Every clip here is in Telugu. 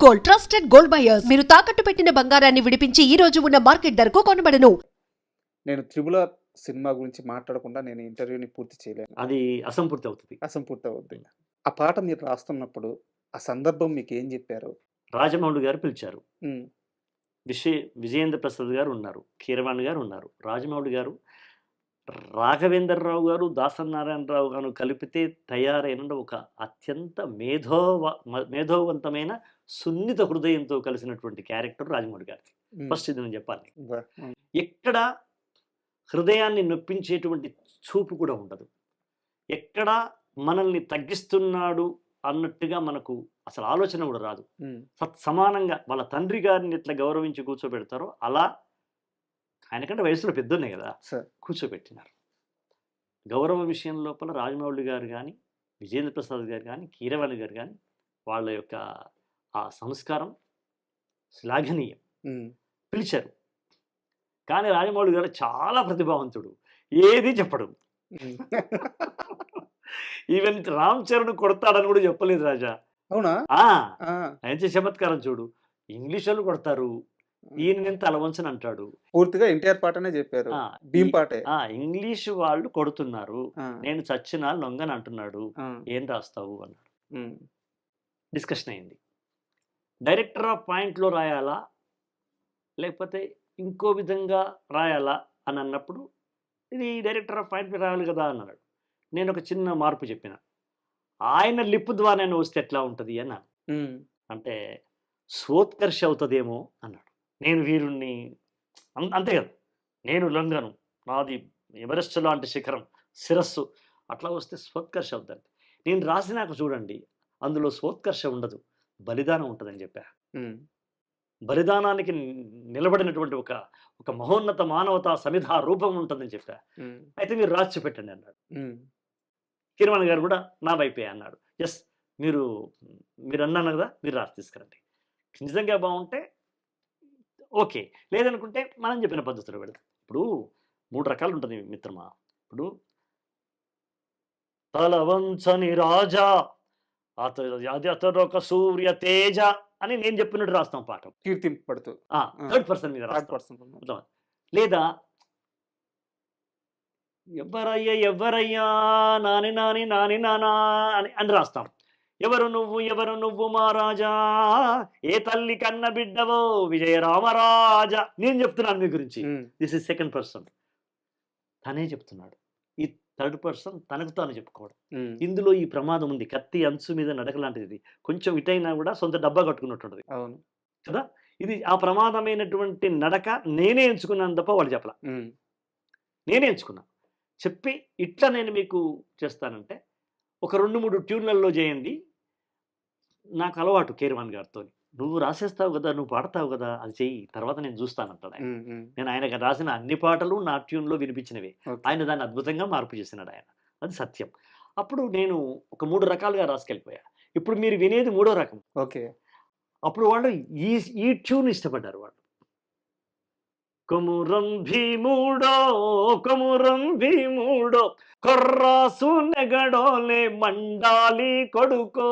గోల్డ్ ట్రస్టెడ్ గోల్డ్ బయర్స్ మీరు తాకట్టు పెట్టిన బంగారాన్ని విడిపించి ఈ రోజు ఉన్న మార్కెట్ ధరకు కొనబడను. నేను త్రిబుల్ ఆర్ సినిమా గురించి మాట్లాడకుండా నేను ఇంటర్వ్యూని పూర్తి చేయలేను. అది అసంపూర్తి అవుతుంది. అసంపూర్తి అవుద్ది. ఆ పాట మీరు రాస్తున్నప్పుడు ఆ సందర్భం మీకు ఏం చెప్పారు? రాజమౌళి గారు పిలిచారు. ఉమ్, విజయేంద్ర ప్రసాద్ గారు ఉన్నారు, కీరవాణి గారు ఉన్నారు, రాజమౌళి గారు, రాఘవేంద్రరావు గారు, దాసనారాయణరావు గారు కలిపితే తయారైన ఒక అత్యంత మేధోవంతమైన సున్నిత హృదయంతో కలిసినటువంటి క్యారెక్టర్ రాజమౌళి గారికి. ఉమ్, ఫస్ట్ ఇది నేను చెప్పాలి. ఉమ్, ఎక్కడ హృదయాన్ని నొప్పించేటువంటి చూపు కూడా ఉండదు, ఎక్కడ మనల్ని తగ్గిస్తున్నాడు అన్నట్టుగా మనకు అసలు ఆలోచన కూడా రాదు. ఉమ్, సమానంగా వాళ్ళ తండ్రి గారిని ఎట్లా గౌరవించి కూర్చోబెడతారో అలా ఆయనకంటే వయసులో పెద్దోనే కదా సార్. కూర్చోబెట్టినారు. గౌరవ విషయం లోపల రాజమౌళి గారు కానీ, విజేంద్ర ప్రసాద్ గారు కానీ, కీరవాణి గారు కానీ వాళ్ళ యొక్క ఆ సంస్కారం శ్లాఘనీయం. ఉమ్, పిలిచారు, కానీ రాజమౌళి గారు చాలా ప్రతిభావంతుడు, ఏది చెప్పడు. ఉమ్. ఈవెన్ రామ్ చరణ్ కొడతాడని కూడా చెప్పలేదు రాజా. అవునా? ఆ ఆ, ఆయన చేసే చమత్కారం చూడు, ఇంగ్లీష్ వాళ్ళు కొడతారు, ఈయన నేను తలవంచని అంటాడు. పూర్తిగా ఎన్టీఆర్ పాటనే చెప్పారు. ఆ, భీమ్ పాటే. ఇంగ్లీష్ వాళ్ళు కొడుతున్నారు, ఆ, నేను చచ్చినా లొంగని అంటున్నాడు, ఆ, ఏం రాస్తావు అన్నాడు. ఉమ్, డిస్కషన్ అయింది. డైరెక్టర్ ఆఫ్ పాయింట్లో రాయాలా లేకపోతే ఇంకో విధంగా రాయాలా అని అన్నప్పుడు, ఇది డైరెక్టర్ ఆఫ్ పాయింట్ రాయాలి కదా అన్నాడు. నేను ఒక చిన్న మార్పు చెప్పిన, ఆయన లిప్ ద్వారానే వస్తే ఎట్లా ఉంటుంది అన్నాను. ఉమ్, అంటే స్వోత్కర్ష అవుతుందేమో అన్నాడు. నేను వీరుణ్ణి అంతే కదా, నేను లొంగను, నాది ఎవరెస్ట్ లాంటి శిఖరం, శిరస్సు, అట్లా వస్తే స్వోత్కర్ష అవుతుంది. నేను రాసినాక చూడండి, అందులో స్వోత్కర్ష ఉండదు, బలిదానం ఉంటుందని చెప్పా. ఉమ్, బలిదానానికి నిలబడినటువంటి ఒక ఒక మహోన్నత మానవతా సమిధా రూపం ఉంటుందని చెప్పా. ఉమ్, అయితే మీరు రాసి పెట్టండి అన్నాడు. ఉమ్, కిరణ్ గారు కూడా నా వైపే అన్నాడు. ఎస్, మీరు అన్నాను కదా, మీరు రాసి తీసుకురండి, నిజంగా బాగుంటే ఓకే, లేదనుకుంటే మనం చెప్పిన పద్ధతిలో పెడతాం. ఇప్పుడు 3 రకాలు ఉంటుంది మిత్రమా. ఇప్పుడు తలవంచని రాజా అది అతడు ఒక సూర్య తేజ అని నేను చెప్పినట్టు రాస్తాం పాఠం, కీర్తింపడుతూ థర్డ్ పర్సన్ మీద థర్డ్ రాస్తాం. పర్సన్. లేదా ఎవరయ్యా నాని నాని నాని నానా అని రాస్తాం. ఎవరు నువ్వు మహారాజా, ఏ తల్లి కన్న బిడ్డవో విజయ రామరాజా. నేను చెప్తున్నాను మీ గురించి, దిస్ ఇస్ సెకండ్ పర్సన్, తనే చెప్తున్నాడు. ఈ థర్డ్ పర్సన్ తనకు తాను చెప్పుకోవడం. ఇందులో ఈ ప్రమాదం ఉంది, కత్తి అంచు మీద నడక లాంటిది, కొంచెం ఇటైనా కూడా సొంత డబ్బా కట్టుకున్నట్టుంటది. అవును కదా, ఇది ఆ ప్రమాదమైనటువంటి నడక నేనే ఎంచుకున్నాను తప్ప వాళ్ళు చెప్పలా, నేనే ఎంచుకున్నా. చెప్పి ఇట్లా నేను మీకు చేస్తానంటే ఒక 2-3 ట్యూన్లలో చేయండి, నాకు అలవాటు కీరవాణి గారితో, నువ్వు రాసేస్తావు కదా, నువ్వు పాడతావు కదా, అది చెయ్యి, తర్వాత నేను చూస్తానంటాడు ఆయన. నేను ఆయనకు రాసిన అన్ని పాటలు నా ట్యూన్లో వినిపించినవే, ఆయన దాన్ని అద్భుతంగా మార్పు చేసినాడు ఆయన, అది సత్యం. అప్పుడు నేను ఒక 3 రకాలుగా రాసుకెళ్ళిపోయా. ఇప్పుడు మీరు వినేది 3వ రకం. ఓకే. అప్పుడు వాళ్ళు ఈ ట్యూన్ ఇష్టపడ్డారు. వాళ్ళు కొమురం భీముడో కొర్రాసు నెగడోలే మండాలి కొడుకో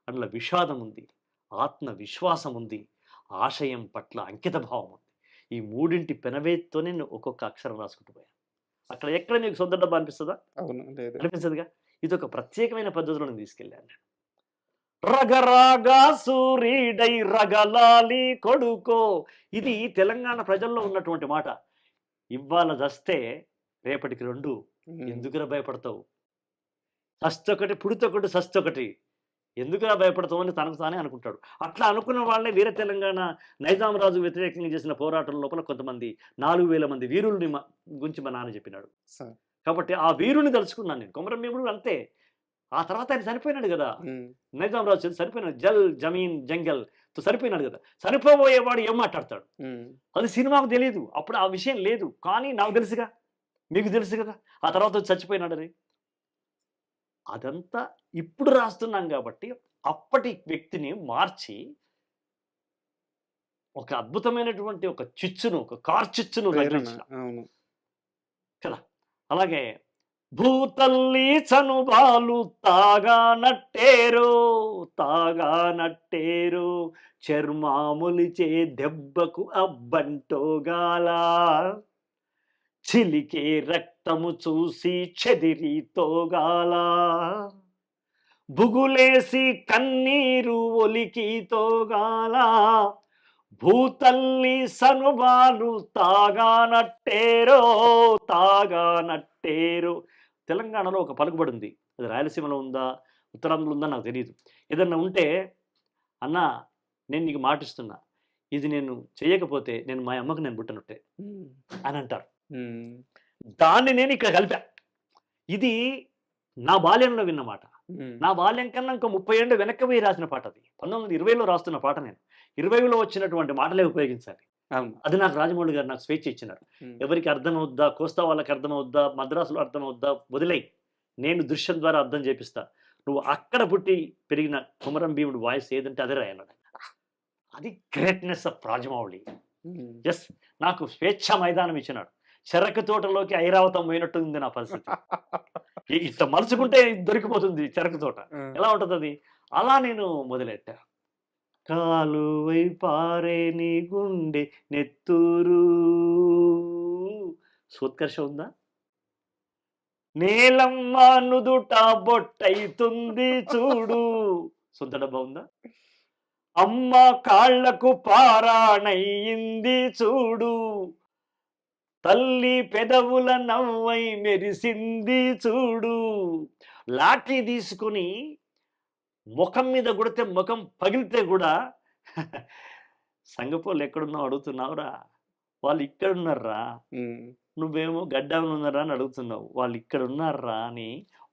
అట్లా విషాదం ఉంది, ఆత్మవిశ్వాసం ఉంది, ఆశయం పట్ల అంకిత భావం ఉంది. ఈ 3 పెనవేత్తోనే నేను ఒక్కొక్క అక్షరం రాసుకుంటూ పోయాను. అక్కడ ఎక్కడ మీకు సొంత డబ్బా అనిపిస్తుందా? అనిపించదుగా. ఇది ఒక ప్రత్యేకమైన పద్ధతిలో నేను తీసుకెళ్ళాను. రగరాగా సూరీడై రగలాలి కొడుకో, ఇది తెలంగాణ ప్రజల్లో ఉన్నటువంటి మాట. ఇవాళ చస్తే రేపటికి 2, ఎందుకురా భయపడతావు? సస్తొకటి పుడితొకటి సస్తొకటి, ఎందుకురా భయపడతావు అని తనకు తానే అనుకుంటాడు. అట్లా అనుకున్న వాళ్ళే వీర తెలంగాణ నైజాం రాజు వ్యతిరేకంగా చేసిన పోరాటం లోపల కొంతమంది 4000 మంది వీరుల్ని గురించి మా నాన్న చెప్పినాడు. కాబట్టి ఆ వీరుని తలుచుకున్నాను నేను. కొమరం భీముడు అంతే. ఆ తర్వాత ఆయన చనిపోయినాడు కదా, నైజాం రాజు చనిపోయినాడు, జల్ జమీన్ జంగల్ చనిపోయినాడు కదా. చనిపోబోయేవాడు ఏం మాట్లాడతాడు, అది సినిమాకు తెలియదు, అప్పుడు ఆ విషయం లేదు, కానీ నాకు తెలుసుగా, మీకు తెలుసు కదా, ఆ తర్వాత చచ్చిపోయినాడు. అది అదంతా ఇప్పుడు రాస్తున్నాం కాబట్టి అప్పటి వ్యక్తిని మార్చి ఒక అద్భుతమైనటువంటి ఒక చిచ్చును, ఒక కార్చిచ్చును రచించిన కదా. అలాగే భూతల్లి చనుబాలు తాగానట్టేరు చర్మాములిచే దెబ్బకు అబ్బంటోగాల చిలికే రక్తము చూసి చెదిరితోగాల బుగులేసి కన్నీరు ఒలికితోగాల భూతల్లి సనుబాలు తాగానట్టేరు. తెలంగాణలో ఒక పలుకుబడి ఉంది, అది రాయలసీమలో ఉందా ఉత్తరాంధ్రలో ఉందా నాకు తెలియదు. ఏదన్నా ఉంటే అన్న నేను నీకు మాటిస్తున్నా, ఇది నేను చేయకపోతే నేను మా అమ్మకు నేను పుట్టనట్టే అని అంటారు. దాన్ని నేను ఇక్కడ కలిపా. ఇది నా బాల్యంలో విన్న మాట. నా బాల్యం కన్నా ఇంకో 30 ఏళ్ళు వెనక్కి పోయి రాసిన పాట అది. 1920లో రాస్తున్న పాట నేను. 20లో వచ్చినటువంటి మాటలే ఉపయోగించాలి. అది నాకు రాజమౌళి గారు నాకు స్వేచ్ఛ ఇచ్చినారు. ఎవరికి అర్థమవుద్దా, కోస్తా వాళ్ళకి అర్థమవుద్దా, మద్రాసులో అర్థమవుద్దా వదిలే, నేను దృశ్యం ద్వారా అర్థం చేపిస్తా, నువ్వు అక్కడ పుట్టి పెరిగిన కుమరం భీముడు వాయిస్ ఏదంటే అదే రాయన్నాడు. అది గ్రేట్నెస్ ఆఫ్ రాజమౌళి. ఎస్, నాకు స్వేచ్ఛ మైదానం ఇచ్చినాడు. చెరకు తోటలోకి ఐరావతం పోయినట్టుంది నా పరిస్థితి. ఇట్లా మలుచుకుంటే దొరికిపోతుంది చెరకు తోట, ఎలా ఉంటుంది అది. అలా నేను మొదలెట్టా. కాలువై పారే నీ గుండె నెత్తూరు, సోత్కర్ష ఉందా. నేలమ్మ నుదుట బొట్టయితుంది చూడు, సొంత డబ్బా ఉందా. అమ్మ కాళ్లకు పారాణయింది చూడు, తల్లి పెదవుల నవ్వై మెరిసింది చూడు. లాఠీ తీసుకుని ముఖం మీద కొడితే ముఖం పగిలితే కూడా సంగపోళ్ళు ఎక్కడున్నావు అడుగుతున్నావురా, వాళ్ళు ఇక్కడ ఉన్నారా, నువ్వేమో గడ్డాలు ఉన్నారా అని అడుగుతున్నావు, వాళ్ళు ఇక్కడ ఉన్నారా అని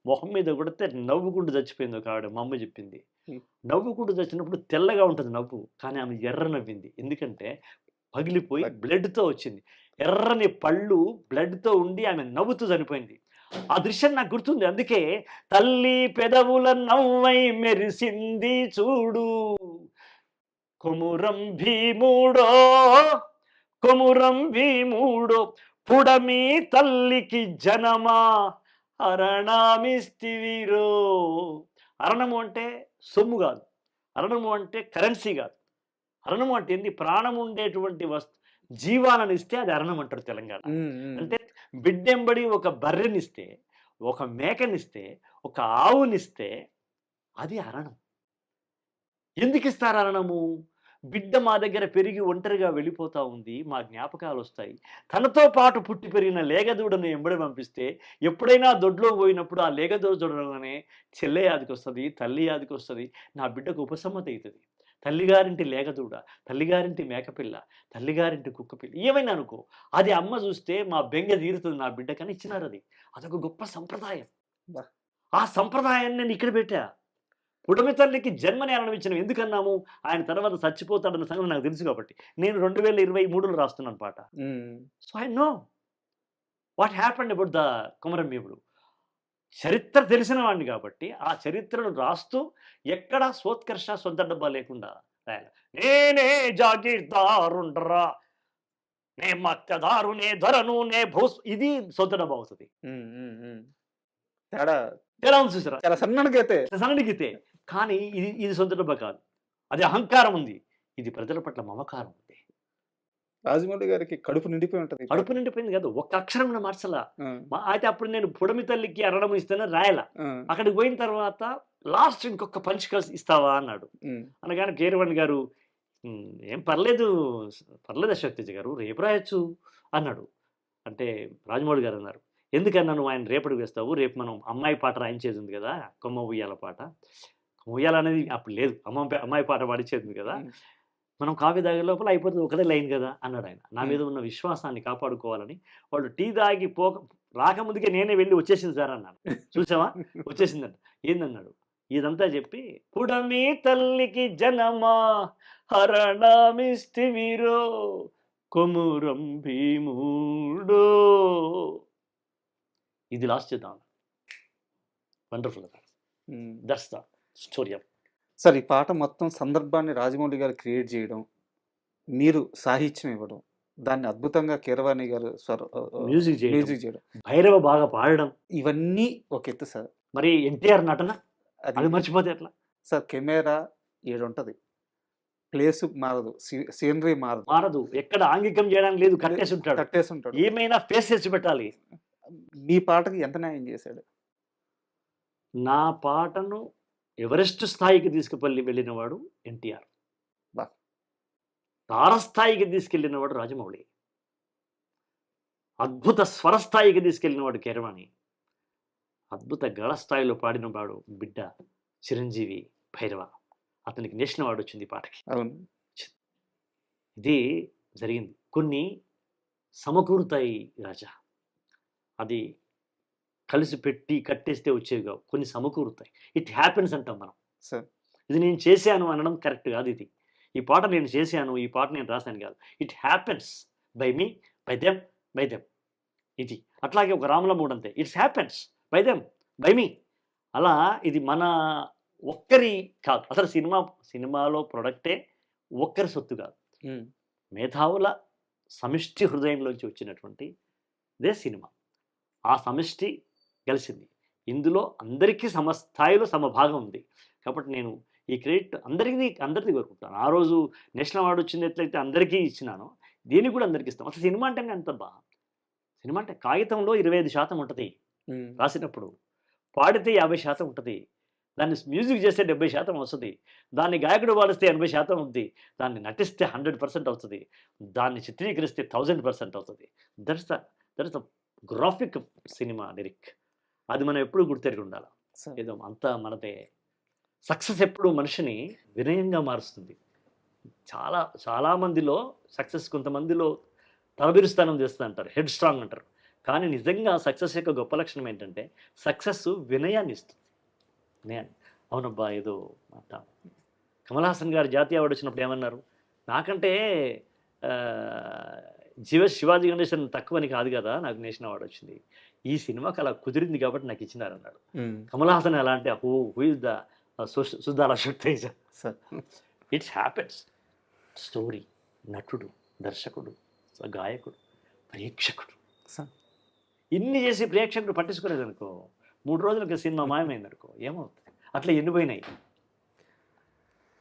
ముఖం మీద కొడితే నవ్వుకుంటూ చచ్చిపోయింది ఒక ఆవిడ. మా అమ్మ చెప్పింది, నవ్వుకుంటూ చచ్చినప్పుడు తెల్లగా ఉంటుంది నవ్వు, కానీ ఆమె ఎర్ర నవ్వింది, ఎందుకంటే పగిలిపోయి బ్లడ్తో వచ్చింది. ఎర్రని పళ్ళు బ్లడ్తో ఉండి ఆమె నవ్వుతూ చనిపోయింది. ఆ దృశ్యం నాకు గుర్తుంది. అందుకే తల్లి పెదవుల నవ్వై మెరిసింది చూడు, కొమురం భీముడో పుడమి తల్లికి జనమా అరణమిస్తివిరో. అరణము అంటే సొమ్ము కాదు, అరణము అంటే కరెన్సీ కాదు. అరణము అంటే ఏంది, ప్రాణం ఉండేటువంటి జీవాలను ఇస్తే అది అరణం అంటారు తెలంగాణ. అంటే బిడ్డెంబడి ఒక బర్రెనిస్తే, ఒక మేకనిస్తే, ఒక ఆవునిస్తే అది అరణం. ఎందుకు ఇస్తారు అరణము? బిడ్డ మా దగ్గర పెరిగి ఒంటరిగా వెళ్ళిపోతా ఉంది, మా జ్ఞాపకాలు వస్తాయి. తనతో పాటు పుట్టి పెరిగిన లేగదూడను ఎంబడి పంపిస్తే ఎప్పుడైనా దొడ్లో పోయినప్పుడు ఆ లేగదూడ చూడగానే చెల్లె యాదికి వస్తుంది, తల్లి యాదికి వస్తుంది, నా బిడ్డకు ఉపశమతి అవుతుంది. తల్లిగారింటి లేగదూడ, తల్లిగారింటి మేకపిల్ల, తల్లిగారింటి కుక్కపిల్ల ఏమైనా అనుకో, అది అమ్మ చూస్తే మా బెంగ తీరుతుంది నా బిడ్డకని ఇచ్చినారు. అదొక గొప్ప సంప్రదాయం. ఆ సంప్రదాయాన్ని నేను ఇక్కడ పెట్టా. పుడమి తల్లికి జన్మని ఆనందించిన ఎందుకన్నాము, ఆయన తర్వాత చచ్చిపోతాడన్న సంగతి నాకు తెలుసు కాబట్టి. నేను 2023లో రాస్తున్నాను పాట. So I know what happened about the Komaram భీముడు. చరిత్ర తెలిసిన వాడిని కాబట్టి ఆ చరిత్రను రాస్తూ ఎక్కడ సోత్కర్ష సొంత డబ్బా లేకుండా రాయాలి. నేనే జాగీర్దారుండరా, నే మత్స్యదారు, నే ధరను, నే భూస్, ఇది సొంత డబ్బా అవుతుంది. ఎలా ఉంది చూసారా, చాలా సన్నడిగితే. కానీ ఇది సొంత డబ్బా కాదు, అది అహంకారం ఉంది, ఇది ప్రజల పట్ల మమకారం ఉంది. రాజమౌళి గారికి కడుపు నిండిపోయి ఉంటుంది. కడుపు నిండిపోయింది కాదు, ఒక్క అక్షరం మార్చలా. అయితే అప్పుడు నేను పుడమి తల్లికి అరణం ఇస్తేనే రాయలా. అక్కడికి పోయిన తర్వాత లాస్ట్ ఇంకొక పంచ్ కలిసి ఇస్తావా అన్నాడు. అనగానే కీరవాణి గారు ఏం పర్లేదు అశోక్ తేజ గారు, రేపు రాయొచ్చు అన్నాడు. అంటే రాజమౌళి గారు అన్నారు, ఎందుకన్నా నువ్వు ఆయన రేపటికి వేస్తావు, రేపు మనం అమ్మాయి పాట రాయించేది ఉంది కదా, కొమ్మ ఉయ్యాల పాట. ఉయ్యాల అనేది అప్పుడు లేదు, అమ్మాయి పాట పాడించేది ఉంది కదా, మనం కాఫీ తాగే లోపల అయిపోతుంది, ఒకటే లైన్ కదా అన్నాడు ఆయన. నా మీద ఉన్న విశ్వాసాన్ని కాపాడుకోవాలని వాళ్ళు టీ తాగి రాకముందుకే నేనే వెళ్ళి వచ్చేసింది సార్ అన్నాను. చూసావా వచ్చేసిందంట. ఏందన్నాడు, ఇదంతా చెప్పి పుడమి తల్లికి జనమా హరణమిస్తివిరో కొమురం భీముడో, ఇది లాస్ట్ చేద్దాం. Wonderful. That's the story of. Sir, ఈ పాట మొత్తం సందర్భాన్ని రాజమౌళి గారు క్రియేట్ చేయడం, మీరు సాహిత్యం ఇవ్వడం, దాన్ని అద్భుతంగా కీరవాణి గారు మ్యూజిక్ చేయడం, మ్యూజిక్ చేయడం, భైరవ బాగా పాడడం, ఇవన్నీ ఒక ఎత్తు సార్. మరి ఎన్టీఆర్ నటన అది అది మర్చిపోతే ఎట్లా? సార్ కెమెరా ఏడుంటది, ప్లేస్ మారదు, సీనరీ మారదు, మారదు, ఎక్కడ ఆంగికం చేయడానికి లేదు, కట్టేసి ఉంటాడు. కట్టేసి ఉంటాడు. ఏమైనా ఫేస్ చేసి పెట్టాలి. మీ పాటకి ఎంత న్యాయం చేశాడు? నా పాటను ఎవరెస్ట్ స్థాయికి వెళ్ళినవాడు ఎన్టీఆర్. బా. తారస్థాయికి తీసుకెళ్ళినవాడు రాజమౌళి. అద్భుత స్వరస్థాయికి తీసుకెళ్ళినవాడు కీరవాణి. అద్భుత గళ స్థాయిలో పాడినవాడు బిడ్డ చిరంజీవి భైరవ. అతనికి నేషనల్ అవార్డు వచ్చింది ఈ పాటకి. అవును. ఇది జరిగింది. కొన్ని సమకూరుతాయి రాజా, అది కలిసి పెట్టి కట్టేస్తే వచ్చేవి కావు, కొన్ని సమకూరుతాయి. ఇట్ హ్యాపెన్స్ అంటాం మనం. సార్ ఇది నేను చేశాను అనడం కరెక్ట్ కాదు. ఇది ఈ పాట నేను చేశాను, ఈ పాట నేను రాశాను కాదు. It happens by me, by them, by them. ఇది అట్లాగే ఒక రాముల మూడు అంతే, it's happens by them, by me. అలా ఇది మన ఒక్కరి కాదు. అసలు సినిమాలో ప్రొడక్టే ఒక్కరి సొత్తు కాదు, మేధావుల సమిష్టి హృదయంలోంచి వచ్చినటువంటి ఇదే సినిమా. ఆ సమిష్టి కలిసింది. ఇందులో అందరికీ సమస్థాయిలో సమభాగం ఉంది. కాబట్టి నేను ఈ క్రెడిట్ అందరిది కోరుకుంటాను. ఆ రోజు నేషనల్ అవార్డు వచ్చింది ఎట్లయితే అందరికీ ఇచ్చినానో, దీనికి కూడా అందరికీ ఇస్తాం. అసలు సినిమా అంటేనే అంత సినిమా అంటే కాగితంలో 25% ఉంటుంది రాసినప్పుడు, పాడితే 50% ఉంటుంది, దాన్ని మ్యూజిక్ చేస్తే 70% వస్తుంది, దాన్ని గాయకుడు పాడిస్తే 80% ఉంది, దాన్ని నటిస్తే 100% అవుతుంది, దాన్ని చిత్రీకరిస్తే 1000% అవుతుంది. That's the graphic cinema lyric. అది మనం ఎప్పుడు గుర్తెరిగి ఉండాలి. ఏదో అంతా మనదే. సక్సెస్ ఎప్పుడు మనిషిని వినయంగా మారుస్తుంది. చాలా మందిలో సక్సెస్ కొంతమందిలో తలబిరుస్థానం చేస్తూ అంటారు, హెడ్ స్ట్రాంగ్ అంటారు. కానీ నిజంగా సక్సెస్ యొక్క గొప్ప లక్షణం ఏంటంటే సక్సెస్ వినయాన్ని ఇస్తుంది. వినయాన్ని. అవునబ్బా ఏదో మాట. కమల్ హాసన్ గారు జాతీయ అవార్డు వచ్చినప్పుడు ఏమన్నారు, నాకంటే శివాజీ గణేశన్ తక్కువని కాదు కదా నాకు నేషనల్ అవార్డు వచ్చింది, ఈ సినిమాకి అలా కుదిరింది కాబట్టి నాకు ఇచ్చినారన్నాడు. కమల్ హాసన్ ఎలా అంటే హూ ఇస్ ద సుధాల శక్తేజ. It's happens. స్టోరీ, నటుడు, దర్శకుడు, గాయకుడు, ప్రేక్షకుడు, ఇన్ని చేసి ప్రేక్షకుడు పట్టించుకోలేదనుకో, 3 రోజులకి సినిమా మాయమైందనుకో ఏమవుతుంది? అట్లా ఎన్నిపోయినాయి.